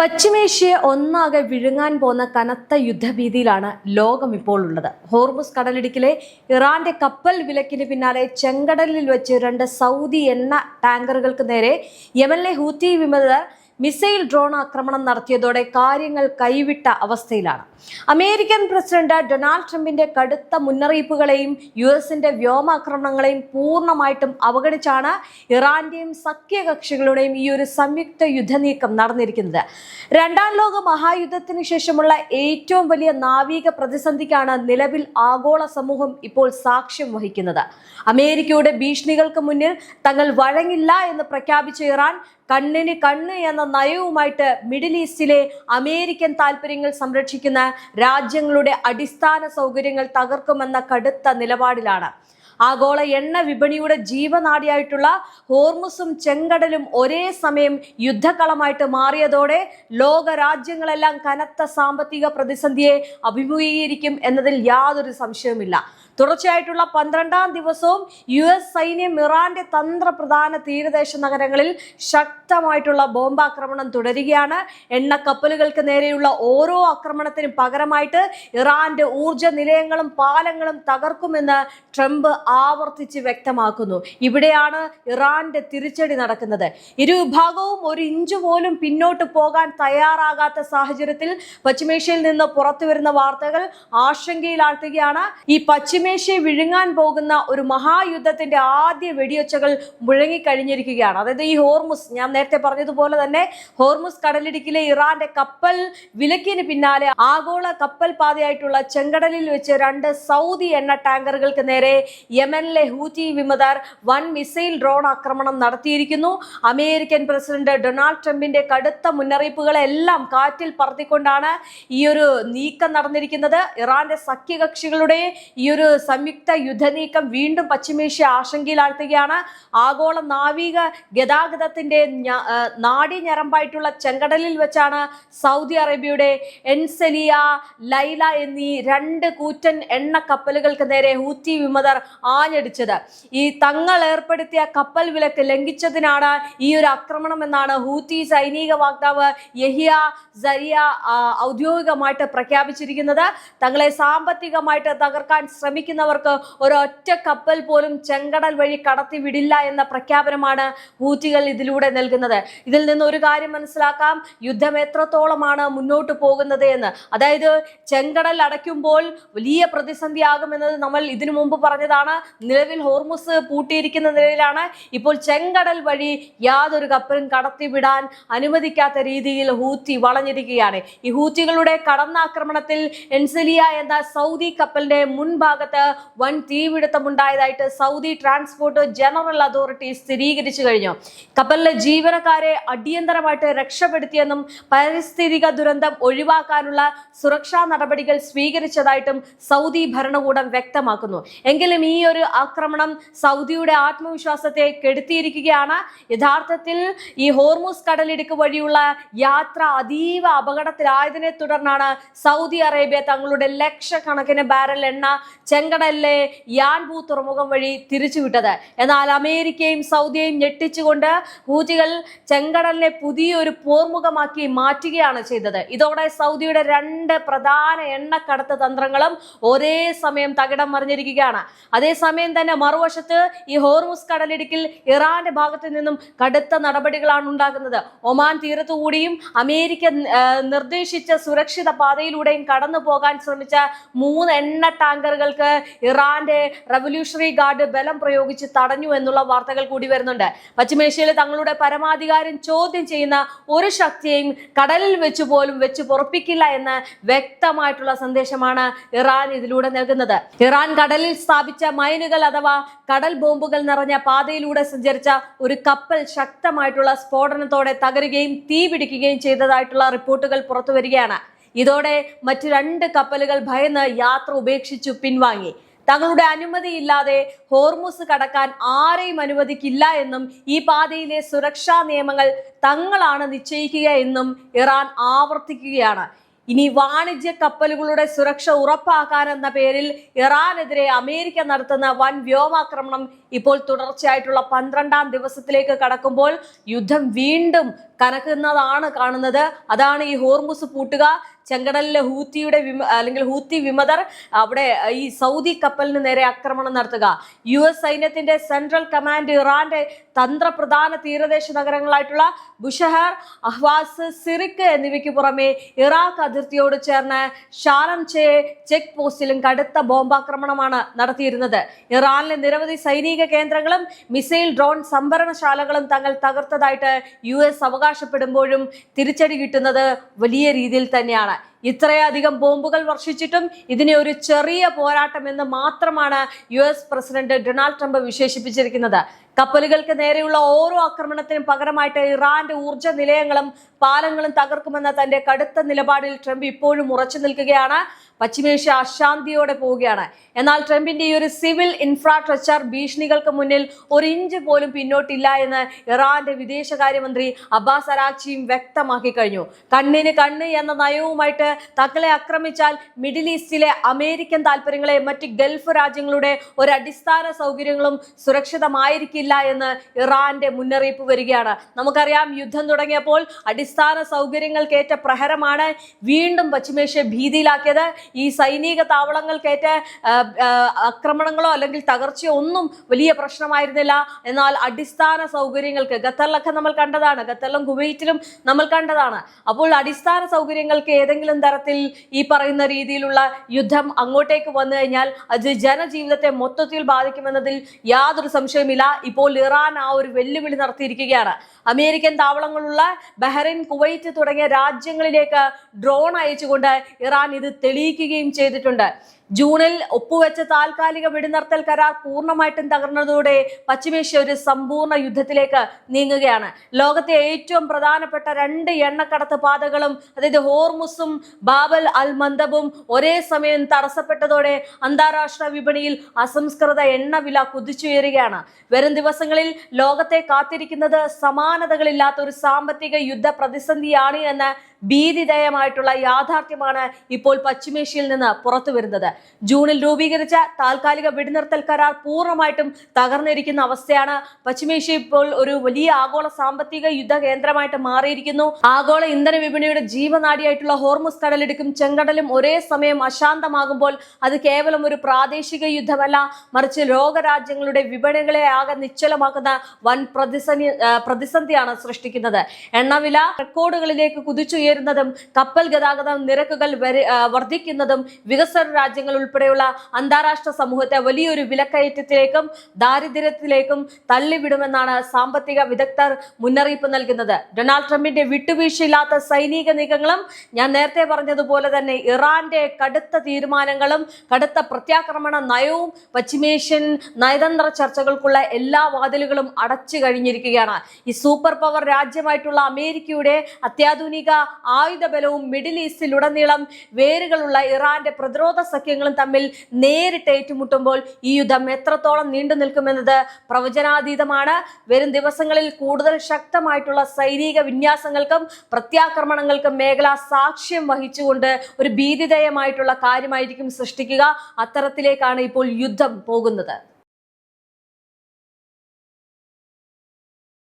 പശ്ചിമേഷ്യയെ ഒന്നാകെ വിഴുങ്ങാൻ പോന്ന കനത്ത യുദ്ധഭീതിയിലാണ് ലോകം ഇപ്പോൾ ഉള്ളത്. ഹോർമുസ് കടലിടുക്കിലെ ഇറാന്റെ കപ്പൽ വിലക്കിന് പിന്നാലെ ചെങ്കടലിൽ വെച്ച് 2 സൗദി എണ്ണ ടാങ്കറുകൾക്ക് നേരെ യമനിലെ ഹൂത്തി വിമതർ മിസൈൽ ഡ്രോൺ ആക്രമണം നടത്തിയതോടെ കാര്യങ്ങൾ കൈവിട്ട അവസ്ഥയിലാണ്. അമേരിക്കൻ പ്രസിഡന്റ് ഡൊണാൾഡ് ട്രംപിന്റെ കടുത്ത മുന്നറിയിപ്പുകളെയും യുഎസിന്റെ വ്യോമാക്രമണങ്ങളെയും പൂർണ്ണമായിട്ടും അവഗണിച്ചാണ് ഇറാന്റെയും സഖ്യകക്ഷികളുടെയും ഈ ഒരു സംയുക്ത യുദ്ധനീക്കം നടന്നിരിക്കുന്നത്. 2ാം ലോക മഹായുദ്ധത്തിന് ശേഷമുള്ള ഏറ്റവും വലിയ നാവിക പ്രതിസന്ധിക്കാണ് നിലവിൽ ആഗോള സമൂഹം ഇപ്പോൾ സാക്ഷ്യം വഹിക്കുന്നത്. അമേരിക്കയുടെ ഭീഷണികൾക്ക് മുന്നിൽ തങ്ങൾ വഴങ്ങില്ല എന്ന് പ്രഖ്യാപിച്ച ഇറാൻ കണ്ണിന് കണ്ണ് എന്ന നയവുമായിട്ട് മിഡിൽ ഈസ്റ്റിലെ അമേരിക്കൻ താൽപര്യങ്ങൾ സംരക്ഷിക്കുന്ന രാജ്യങ്ങളുടെ അടിസ്ഥാന സൗകര്യങ്ങൾ തകർക്കുമെന്ന കടുത്ത നിലപാടിലാണ്. ആഗോള എണ്ണ വിപണിയുടെ ജീവനാഡിയായിട്ടുള്ള ഹോർമുസും ചെങ്കടലും ഒരേ സമയം യുദ്ധക്കളമായിട്ട് മാറിയതോടെ ലോക രാജ്യങ്ങളെല്ലാം കനത്ത സാമ്പത്തിക പ്രതിസന്ധിയെ അഭിമുഖീകരിക്കും എന്നതിൽ യാതൊരു സംശയവുമില്ല. തുടർച്ചയായിട്ടുള്ള 12ാം ദിവസവും US സൈന്യം ഇറാന്റെ തന്ത്രപ്രധാന തീരദേശ നഗരങ്ങളിൽ ശക്തമായിട്ടുള്ള ബോംബാക്രമണം തുടരുകയാണ്. എണ്ണക്കപ്പലുകൾക്ക് നേരെയുള്ള ഓരോ ആക്രമണത്തിനും പകരമായിട്ട് ഇറാന്റെ ഊർജ നിലയങ്ങളും പാലങ്ങളും തകർക്കുമെന്ന് ട്രംപ് ആവർത്തിച്ച് വ്യക്തമാക്കുന്നു. ഇവിടെയാണ് ഇറാന്റെ തിരിച്ചടി നടക്കുന്നത്. ഇരുവിഭാഗവും ഒരു ഇഞ്ച് പോലും പിന്നോട്ട് പോകാൻ തയ്യാറാകാത്ത സാഹചര്യത്തിൽ പശ്ചിമേഷ്യയിൽ നിന്ന് പുറത്തു വരുന്ന വാർത്തകൾ ആശങ്കയിലാഴ്ത്തുകയാണ്. ഈ പശ്ചിമേഷ്യയെ വിഴുങ്ങാൻ പോകുന്ന ഒരു മഹായുദ്ധത്തിന്റെ ആദ്യ വെടിയൊച്ചകൾ മുഴങ്ങിക്കഴിഞ്ഞിരിക്കുകയാണ്. അതായത് ഈ ഹോർമുസ്, ഞാൻ നേരത്തെ പറഞ്ഞതുപോലെ തന്നെ ഹോർമുസ് കടലിടുക്കിലെ ഇറാന്റെ കപ്പൽ വിലക്കിന് പിന്നാലെ ആഗോള കപ്പൽ പാതയായിട്ടുള്ള ചെങ്കടലിൽ വെച്ച് 2 സൗദി എണ്ണ ടാങ്കറുകൾക്ക് നേരെ യമനിലെ ഹൂത്തി വിമതർ വൻ മിസൈൽ ഡ്രോൺ ആക്രമണം നടത്തിയിരിക്കുന്നു. അമേരിക്കൻ പ്രസിഡന്റ് ഡൊണാൾഡ് ട്രംപിന്റെ കടുത്ത മുന്നറിയിപ്പുകളെല്ലാം കാറ്റിൽ പറത്തിക്കൊണ്ടാണ് ഈ ഒരു നീക്കം നടന്നിരിക്കുന്നത്. ഇറാന്റെ സഖ്യകക്ഷികളുടെ ഈ ഒരു സംയുക്ത യുദ്ധനീക്കം വീണ്ടും പശ്ചിമേഷ്യ ആശങ്കയിലാഴ്ത്തുകയാണ്. ആഗോള നാവിക ഗതാഗതത്തിന്റെ നാഡീഞരമ്പായിട്ടുള്ള ചെങ്കടലിൽ വെച്ചാണ് സൗദി അറേബ്യയുടെ എൻസലിയ, ലൈല എന്നീ 2 കൂറ്റൻ എണ്ണ കപ്പലുകൾക്ക് നേരെ ഹൂത്തി വിമതർ ആഞ്ഞടിച്ചത്. ഈ തങ്ങൾ ഏർപ്പെടുത്തിയ കപ്പൽ വിലക്ക് ലംഘിച്ചതിനാണ് ഈ ഒരു ആക്രമണം എന്നാണ് ഹൂത്തി സൈനിക വക്താവ് യഹിയ സരിയ ഔദ്യോഗികമായിട്ട് പ്രഖ്യാപിച്ചിരിക്കുന്നത്. തങ്ങളെ സാമ്പത്തികമായിട്ട് തകർക്കാൻ ശ്രമിക്കുന്നവർക്ക് ഒരൊറ്റ കപ്പൽ പോലും ചെങ്കടൽ വഴി കടത്തി വിടില്ല എന്ന പ്രഖ്യാപനമാണ് ഹൂത്തികൾ ഇതിലൂടെ നൽകുന്നത്. ഇതിൽ നിന്ന് ഒരു കാര്യം മനസ്സിലാക്കാം, യുദ്ധം എത്രത്തോളമാണ് മുന്നോട്ട് പോകുന്നത് എന്ന്. അതായത് ചെങ്കടൽ അടയ്ക്കുമ്പോൾ വലിയ പ്രതിസന്ധിയാകുമെന്നത് നമ്മൾ ഇതിനു മുമ്പ് പറഞ്ഞതാണ്. നിലവിൽ ഹോർമുസ് പൂട്ടിയിരിക്കുന്ന നിലയിലാണ്. ഇപ്പോൾ ചെങ്കടൽ വഴി യാതൊരു കപ്പലും കടത്തിവിടാൻ അനുവദിക്കാത്ത രീതിയിൽ ഹൂത്തി വളഞ്ഞിരിക്കുകയാണ്. ഈ ഹൂത്തികളുടെ കടന്നാക്രമണത്തിൽ എൻസലിയ എന്ന സൗദി കപ്പലിന്റെ മുൻഭാഗത്ത് വൻ തീപിടുത്തമുണ്ടായതായിട്ട് സൗദി ട്രാൻസ്പോർട്ട് ജനറൽ അതോറിറ്റി സ്ഥിരീകരിച്ചു കഴിഞ്ഞു. കപ്പലിലെ ജീവനക്കാരെ അടിയന്തരമായിട്ട് രക്ഷപ്പെടുത്തിയെന്നും പാരിസ്ഥിതിക ദുരന്തം ഒഴിവാക്കാനുള്ള സുരക്ഷാ നടപടികൾ സ്വീകരിച്ചതായിട്ടും സൗദി ഭരണകൂടം വ്യക്തമാക്കുന്നു. എങ്കിലും ഈ ഒരു ആക്രമണം സൗദിയുടെ ആത്മവിശ്വാസത്തെ കെടുത്തിയിരിക്കുകയാണ്. യഥാർത്ഥത്തിൽ ഈ ഹോർമുസ് കടലിടുക്ക് വഴിയുള്ള യാത്ര അതീവ അപകടത്തിലായതിനെ തുടർന്നാണ് സൗദി അറേബ്യ തങ്ങളുടെ ലക്ഷക്കണക്കിന് ബാരൽ എണ്ണ ചെങ്കടലിലെ യാൻബു തുറമുഖം വഴി തിരിച്ചുവിട്ടത്. എന്നാൽ അമേരിക്കയും സൗദിയെയും ഞെട്ടിച്ചുകൊണ്ട് ഹൂതികൾ ചെങ്കടലിനെ പുതിയൊരു പോർമുഖമാക്കി മാറ്റുകയാണ് ചെയ്തത്. ഇതോടെ സൗദിയുടെ 2 പ്രധാന എണ്ണക്കടത്ത് തന്ത്രങ്ങളും ഒരേ സമയം തകിടം മറിഞ്ഞിരിക്കുകയാണ്. അതേസമയം തന്നെ മറുവശത്ത് ഈ ഹോർമുസ് കടലിടുക്കിൽ ഇറാന്റെ ഭാഗത്തു നിന്നും കടുത്ത നടപടികളാണ് ഉണ്ടാകുന്നത്. ഒമാൻ തീരത്തുകൂടിയും അമേരിക്ക നിർദ്ദേശിച്ച സുരക്ഷിത പാതയിലൂടെയും കടന്നു പോകാൻ ശ്രമിച്ച 3 എണ്ണ ടാങ്കറുകൾക്ക് ഇറാന്റെ റവല്യൂഷണറി ഗാർഡ് ബലം പ്രയോഗിച്ച് തടഞ്ഞു എന്നുള്ള വാർത്തകൾ കൂടി വരുന്നുണ്ട്. പശ്ചിമേഷ്യയിലെ തങ്ങളുടെ പരമാധികാരം ചോദ്യം ചെയ്യുന്ന ഒരു ശക്തിയെയും കടലിൽ വെച്ച് പോലും വെച്ച് പൊറപ്പിക്കില്ല എന്ന വ്യക്തമായിട്ടുള്ള സന്ദേശമാണ് ഇറാൻ ഇതിലൂടെ നൽകുന്നത്. ഇറാൻ കടലിൽ സ്ഥാപിച്ച മൈനുകൾ അഥവാ കടൽ ബോംബുകൾ നിറഞ്ഞ പാതയിലൂടെ സഞ്ചരിച്ച ഒരു കപ്പൽ ശക്തമായിട്ടുള്ള സ്ഫോടനത്തോടെ തകരുകയും തീപിടിക്കുകയും ചെയ്തതായിട്ടുള്ള റിപ്പോർട്ടുകൾ പുറത്തു വരികയാണ്. ഇതോടെ മറ്റു 2 കപ്പലുകൾ ഭയന്ന് യാത്ര ഉപേക്ഷിച്ചു പിൻവാങ്ങി. തങ്ങളുടെ അനുമതിയില്ലാതെ ഹോർമുസ് കടക്കാൻ ആരെയും അനുവദിക്കില്ല എന്നും ഈ പാതയിലെ സുരക്ഷാ നിയമങ്ങൾ തങ്ങളാണ് നിശ്ചയിക്കുക എന്നും ഇറാൻ ആവർത്തിക്കുകയാണ്. ഇനി വാണിജ്യ കപ്പലുകളുടെ സുരക്ഷ ഉറപ്പാക്കാൻ എന്ന പേരിൽ ഇറാനെതിരെ അമേരിക്ക നടത്തുന്ന വൻ വ്യോമാക്രമണം ഇപ്പോൾ തുടർച്ചയായിട്ടുള്ള 12ാം ദിവസത്തിലേക്ക് കടക്കുമ്പോൾ യുദ്ധം വീണ്ടും കനക്കുന്നതാണ് കാണുന്നത്. അതാണ് ഈ ഹോർമുസ് പൂട്ടുക, ചെങ്കടലിലെ ഹൂത്തി വിമതർ അവിടെ ഈ സൗദി കപ്പലിന് നേരെ ആക്രമണം നടത്തുക, US സൈന്യത്തിന്റെ സെൻട്രൽ കമാൻഡ് ഇറാന്റെ തന്ത്രപ്രധാന തീരദേശ നഗരങ്ങളായിട്ടുള്ള ബുഷഹർ, അഹ്വാസ്, സിറിക്ക് എന്നിവയ്ക്ക് പുറമെ ഇറാഖ് അതിർത്തിയോട് ചേർന്ന് ഷാലംചെ ചെക്ക് പോസ്റ്റിലും കടുത്ത ബോംബാക്രമണമാണ് നടത്തിയിരുന്നത്. ഇറാനിലെ നിരവധി സൈനിക കേന്ദ്രങ്ങളും മിസൈൽ ഡ്രോൺ സംഭരണശാലകളും തങ്ങൾ തകർത്തതായിട്ട് US അവകാശപ്പെടുമ്പോഴും തിരിച്ചടി കിട്ടുന്നത് വലിയ രീതിയിൽ തന്നെയാണ്. ഇത്രയധികം ബോംബുകൾ വർഷിച്ചിട്ടും ഇതിനെ ഒരു ചെറിയ പോരാട്ടം എന്ന് മാത്രമാണ് US പ്രസിഡന്റ് ഡൊണാൾഡ് ട്രംപ് വിശേഷിപ്പിച്ചിരിക്കുന്നത്. കപ്പലുകൾക്ക് നേരെയുള്ള ഓരോ ആക്രമണത്തിനും പകരമായിട്ട് ഇറാന്റെ ഊർജ്ജ നിലയങ്ങളും പാലങ്ങളും തകർക്കുമെന്ന തന്റെ കടുത്ത നിലപാടിൽ ട്രംപ് ഇപ്പോഴും ഉറച്ചു നിൽക്കുകയാണ്. പശ്ചിമേഷ്യ അശാന്തിയോടെ പോവുകയാണ്. എന്നാൽ ട്രംപിന്റെ ഈ ഒരു സിവിൽ ഇൻഫ്രാസ്ട്രക്ചർ ഭീഷണികൾക്ക് മുന്നിൽ ഒരു ഇഞ്ച് പോലും പിന്നോട്ടില്ല എന്ന് ഇറാന്റെ വിദേശകാര്യമന്ത്രി അബ്ബാസ് അരാക്ചിയും വ്യക്തമാക്കി കഴിഞ്ഞു. കണ്ണിന് കണ്ണ് എന്ന നയവുമായിട്ട് തങ്ങളെ ആക്രമിച്ചാൽ മിഡിൽ ഈസ്റ്റിലെ അമേരിക്കൻ താല്പര്യങ്ങളെ മറ്റ് ഗൾഫ് രാജ്യങ്ങളുടെ ഒരു അടിസ്ഥാന സൗകര്യങ്ങളും സുരക്ഷിതമായിരിക്കില്ല എന്ന് ഇറാന്റെ മുന്നറിയിപ്പ് വരികയാണ്. നമുക്കറിയാം, യുദ്ധം തുടങ്ങിയപ്പോൾ അടിസ്ഥാന സൗകര്യങ്ങൾക്കേറ്റ പ്രഹരമാണ് വീണ്ടും പശ്ചിമേഷ്യ ഭീതിയിലാക്കിയത്. ഈ സൈനിക താവളങ്ങൾക്കേറ്റ ആക്രമണങ്ങളോ അല്ലെങ്കിൽ തകർച്ചയോ ഒന്നും വലിയ പ്രശ്നമായിരുന്നില്ല. എന്നാൽ അടിസ്ഥാന സൗകര്യങ്ങൾക്ക് ഖത്തറിലൊക്കെ നമ്മൾ കണ്ടതാണ്, ഖത്തറിലും കുവൈറ്റിലും നമ്മൾ കണ്ടതാണ്. അപ്പോൾ അടിസ്ഥാന സൗകര്യങ്ങൾക്ക് ഏതെങ്കിലും തരത്തിൽ ഈ പറയുന്ന രീതിയിലുള്ള യുദ്ധം അങ്ങോട്ടേക്ക് വന്നു കഴിഞ്ഞാൽ അത് ജനജീവിതത്തെ മൊത്തത്തിൽ ബാധിക്കുമെന്നതിൽ യാതൊരു സംശയമില്ല. ഇപ്പോൾ ഇറാൻ ആ ഒരു വെല്ലുവിളി നടത്തിയിരിക്കുകയാണ്. അമേരിക്കൻ താവളങ്ങളുള്ള ബഹ്റൈൻ, കുവൈറ്റ് തുടങ്ങിയ രാജ്യങ്ങളിലേക്ക് ഡ്രോൺ അയച്ചുകൊണ്ട് ഇറാൻ ഇത് തെളിയിക്കുകയും ചെയ്തിട്ടുണ്ട്. ജൂണിൽ ഒപ്പുവെച്ച താൽക്കാലിക വെടിനിർത്തൽ കരാർ പൂർണ്ണമായിട്ടും തകർന്നതോടെ പശ്ചിമേഷ്യ ഒരു സമ്പൂർണ്ണ യുദ്ധത്തിലേക്ക് നീങ്ങുകയാണ്. ലോകത്തെ ഏറ്റവും പ്രധാനപ്പെട്ട 2 എണ്ണക്കടത്ത് പാതകളും, അതായത് ഹോർമുസും ബാബൽ അൽ മന്ദബും ഒരേ സമയം തടസ്സപ്പെട്ടതോടെ അന്താരാഷ്ട്ര വിപണിയിൽ അസംസ്കൃത എണ്ണവില കുതിച്ചുയരുകയാണ്. വരും ദിവസങ്ങളിൽ ലോകത്തെ കാത്തിരിക്കുന്നത് സമാനതകളില്ലാത്ത ഒരു സാമ്പത്തിക യുദ്ധ പ്രതിസന്ധിയാണ് എന്ന ഭീതിദയമായിട്ടുള്ള യാഥാർത്ഥ്യമാണ് ഇപ്പോൾ പശ്ചിമേഷ്യയിൽ നിന്ന് പുറത്തു വരുന്നത്. ജൂണിൽ രൂപീകരിച്ച താൽക്കാലിക വെടിനിർത്തൽ കരാർ പൂർണ്ണമായിട്ടും തകർന്നിരിക്കുന്ന അവസ്ഥയാണ്. പശ്ചിമേഷ്യ ഇപ്പോൾ ഒരു വലിയ ആഗോള സാമ്പത്തിക യുദ്ധ കേന്ദ്രമായിട്ട് മാറിയിരിക്കുന്നു. ആഗോള ഇന്ധന വിപണിയുടെ ജീവനാഡിയായിട്ടുള്ള ഹോർമുസ് കടലിടുക്കും ചെങ്കടലും ഒരേ സമയം അശാന്തമാകുമ്പോൾ അത് കേവലം ഒരു പ്രാദേശിക യുദ്ധമല്ല, മറിച്ച് ലോകരാജ്യങ്ങളുടെ വിപണികളെ ആകെ നിശ്ചലമാക്കുന്ന വൻ പ്രതിസന്ധിയാണ് സൃഷ്ടിക്കുന്നത്. എണ്ണവില റെക്കോർഡുകളിലേക്ക് കുതിച്ചുയരുന്നതും കപ്പൽ ഗതാഗത നിരക്കുകൾ വർദ്ധിക്കുന്നതും വികസന രാജ്യങ്ങൾ ഉൾപ്പെടെയുള്ള അന്താരാഷ്ട്ര സമൂഹത്തെ വലിയൊരു വിലക്കയറ്റത്തിലേക്കും ദാരിദ്ര്യത്തിലേക്കും തള്ളിവിടുമെന്നാണ് സാമ്പത്തിക വിദഗ്ധർ മുന്നറിയിപ്പ് നൽകുന്നത്. ഡൊണാൾഡ് ട്രംപിന്റെ വിട്ടുവീഴ്ചയില്ലാത്ത സൈനിക നീക്കങ്ങളും ഞാൻ നേരത്തെ പറഞ്ഞതുപോലെ തന്നെ ഇറാന്റെ കടുത്ത തീരുമാനങ്ങളും കടുത്ത പ്രത്യാക്രമണ നയവും പശ്ചിമേഷ്യൻ നയതന്ത്ര ചർച്ചകൾക്കുള്ള എല്ലാ വാതിലുകളും അടച്ചു കഴിഞ്ഞിരിക്കുകയാണ്. ഈ സൂപ്പർ പവർ രാജ്യമായിട്ടുള്ള അമേരിക്കയുടെ അത്യാധുനിക ആയുധ ബലവും മിഡിൽ ഈസ്റ്റിലുടനീളം വേരുകളുള്ള ഇറാന്റെ പ്രതിരോധ സഖ്യങ്ങളും തമ്മിൽ നേരിട്ട് ഏറ്റുമുട്ടുമ്പോൾ ഈ യുദ്ധം എത്രത്തോളം നീണ്ടു നിൽക്കുമെന്നത് പ്രവചനാതീതമാണ്. വരും ദിവസങ്ങളിൽ കൂടുതൽ ശക്തമായിട്ടുള്ള സൈനിക വിന്യാസങ്ങൾക്കും പ്രത്യാക്രമണങ്ങൾക്കും മേഖല സാക്ഷ്യം വഹിച്ചുകൊണ്ട് ഒരു ഭീതിദയമായിട്ടുള്ള കാര്യമായിരിക്കും സൃഷ്ടിക്കുക. അത്തരത്തിലേക്കാണ് ഇപ്പോൾ യുദ്ധം പോകുന്നത്.